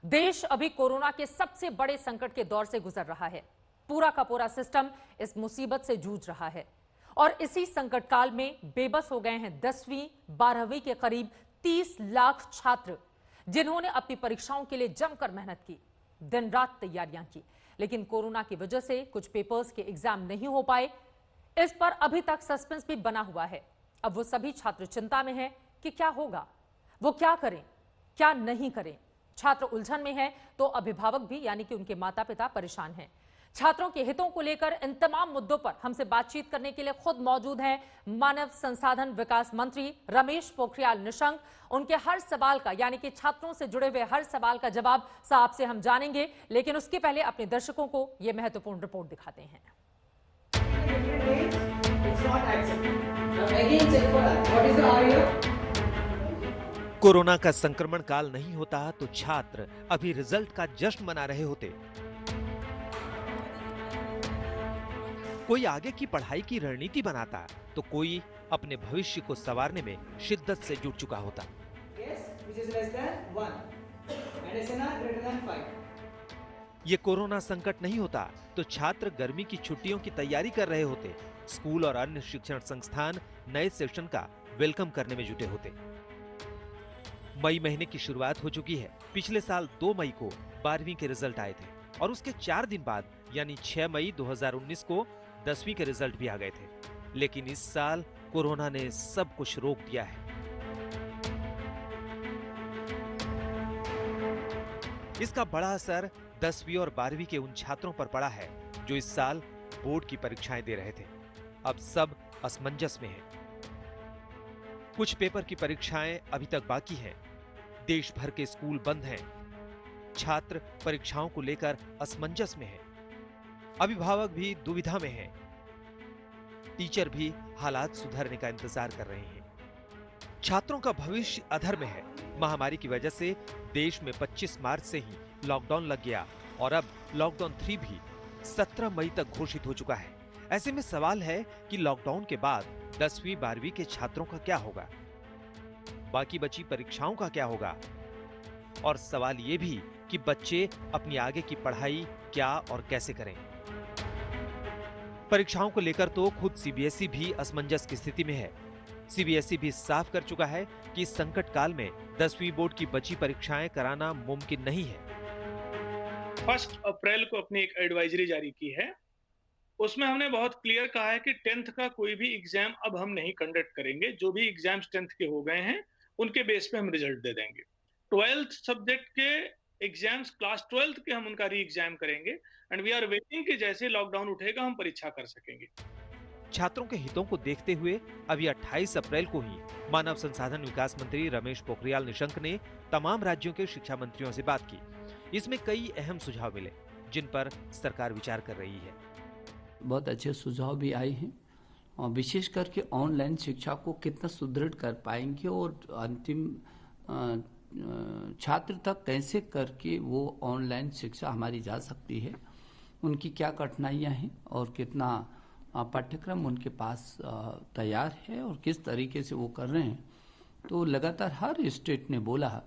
देश अभी कोरोना के सबसे बड़े संकट के दौर से गुजर रहा है। पूरा का पूरा सिस्टम इस मुसीबत से जूझ रहा है और इसी संकट काल में बेबस हो गए हैं 10वीं 12वीं के करीब 30 लाख छात्र, जिन्होंने अपनी परीक्षाओं के लिए जमकर मेहनत की, दिन रात तैयारियां की, लेकिन कोरोना की वजह से कुछ पेपर्स के एग्जाम नहीं हो पाए। इस पर अभी तक सस्पेंस भी बना हुआ है। अब वो सभी छात्र चिंता में हैं कि क्या होगा, वो क्या करें, क्या नहीं करें। छात्र उलझन में है तो अभिभावक भी यानी कि उनके माता पिता परेशान हैं। छात्रों के हितों को लेकर इन तमाम मुद्दों पर हमसे बातचीत करने के लिए खुद मौजूद हैं मानव संसाधन विकास मंत्री रमेश पोखरियाल निशंक। उनके हर सवाल का यानी कि छात्रों से जुड़े हुए हर सवाल का जवाब साहब से हम जानेंगे, लेकिन उसके पहले अपने दर्शकों को यह महत्वपूर्ण रिपोर्ट दिखाते हैं। कोरोना का संक्रमण काल नहीं होता तो छात्र अभी रिजल्ट का जश्न मना रहे होते। कोई आगे की पढ़ाई की रणनीति बनाता तो कोई अपने भविष्य को संवारने में शिद्दत से जुट चुका होता। ये कोरोना संकट नहीं होता तो छात्र गर्मी की छुट्टियों की तैयारी कर रहे होते। स्कूल और अन्य शिक्षण संस्थान नए सेशन का वेलकम करने में जुटे होते। मई महीने की शुरुआत हो चुकी है। पिछले साल 2 मई को 12वीं के रिजल्ट आए थे और उसके 4 दिन बाद यानी 6 मई 2019 को 10वीं के रिजल्ट भी आ गए थे। लेकिन इस साल कोरोना ने सब कुछ रोक दिया है। इसका बड़ा असर 10वीं और 12वीं के उन छात्रों पर पड़ा है जो इस साल बोर्ड की परीक्षाएं दे रहे थे। अब सब असमंजस में हैं। कुछ पेपर की परीक्षाएं अभी तक बाकी हैं। देश भर के स्कूल बंद हैं। छात्र परीक्षाओं को लेकर असमंजस में हैं। अभिभावक भी दुविधा में हैं। टीचर भी हालात सुधरने का इंतजार कर रहे हैं। छात्रों का भविष्य अधर में है। महामारी की वजह से देश में 25 मार्च से ही लॉकडाउन लग गया और अब लॉकडाउन 3 भी 17 मई तक घोषित हो चुका है। ऐसे में सवाल है कि लॉकडाउन के बाद 10वीं 12वीं के छात्रों का क्या होगा, बाकी बची परीक्षाओं का क्या होगा, और सवाल यह भी कि बच्चे अपनी आगे की पढ़ाई क्या और कैसे करें। परीक्षाओं को लेकर तो खुद सीबीएसई भी असमंजस की स्थिति में है। सीबीएसई भी साफ कर चुका है कि इस संकट काल में 10वीं बोर्ड की बची परीक्षाएं कराना मुमकिन नहीं है। 1 अप्रैल को अपनी एक एडवाइजरी जारी की है। उसमें हमने बहुत क्लियर कहा है कि 10th का कोई भी एग्जाम अब हम नहीं कंडक्ट करेंगे। जो भी एग्जाम्स 10th के हो गए हैं उनके बेस पे हम रिजल्ट दे देंगे। 12th सब्जेक्ट के एग्जाम्स क्लास 12th के हम उनका री एग्जाम करेंगे एंड वी आर वेटिंग कि जैसे लॉकडाउन उठेगा हम परीक्षा कर सकेंगे। छात्रों के हितों को देखते हुए अभी 28 अप्रैल को ही मानव संसाधन विकास मंत्री रमेश पोखरियाल निशंक ने तमाम राज्यों के शिक्षा मंत्रियों से बात की। इसमें कई अहम सुझाव मिले जिन पर सरकार विचार कर रही है। बहुत अच्छे सुझाव भी आए हैं और विशेष करके ऑनलाइन शिक्षा को कितना सुदृढ़ कर पाएंगे और अंतिम छात्र तक कैसे करके वो ऑनलाइन शिक्षा हमारी जा सकती है, उनकी क्या कठिनाइयां हैं और कितना पाठ्यक्रम उनके पास तैयार है और किस तरीके से वो कर रहे हैं। तो लगातार हर स्टेट ने बोला।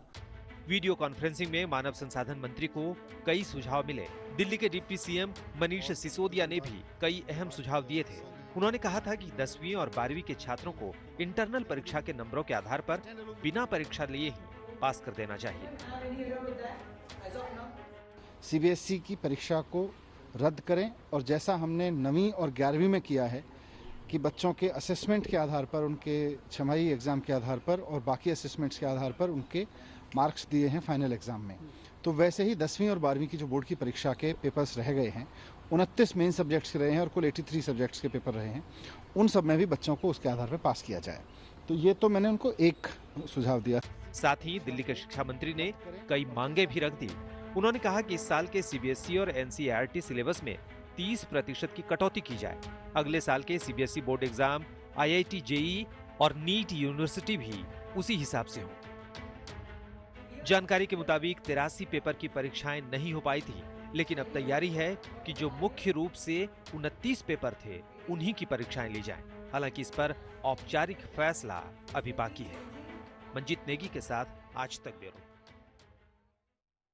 वीडियो कॉन्फ्रेंसिंग में मानव संसाधन मंत्री को कई सुझाव मिले। दिल्ली के डिप्टी सीएम मनीष सिसोदिया ने भी कई अहम सुझाव दिए थे। उन्होंने कहा था कि 10वीं और 12वीं के छात्रों को इंटरनल परीक्षा के नंबरों के आधार पर बिना परीक्षा लिए ही पास कर देना चाहिए। सीबीएसई की परीक्षा को रद्द करें और जैसा हमने 9वीं और 11वीं में किया है कि बच्चों के असेसमेंट के आधार पर, उनके छमाही एग्जाम के आधार पर और बाकी असेसमेंट्स के आधार पर उनके मार्क्स दिए हैं फाइनल एग्जाम में, तो वैसे ही 10वीं और 12वीं की जो बोर्ड की परीक्षा के पेपर्स रह गए हैं, 29 मेन सब्जेक्ट्स के रहे हैं और कुल 83 सब्जेक्ट्स के पेपर रहे हैं, उन सब में भी बच्चों को उसके आधार पर पास किया जाए। तो ये तो मैंने उनको एक सुझाव दिया। साथ ही दिल्ली के शिक्षा मंत्री ने कई मांगे भी रख दी। उन्होंने कहा कि इस साल के सीबीएसई और एनसीईआरटी सिलेबस में 30% की कटौती की जाए। अगले साल के CBSE board exam, IIT JEE और नीट यूनिवर्सिटी भी उसी हिसाब से हो। जानकारी के मुताबिक 83 पेपर की परीक्षाएं नहीं हो पाई थी, लेकिन अब तैयारी है कि जो मुख्य रूप से 29 पेपर थे उन्हीं की परीक्षाएं ली जाएं। हालांकि इस पर औपचारिक फैसला अभी बाकी है। मंजीत नेगी के साथ आज तक ब्यूरो।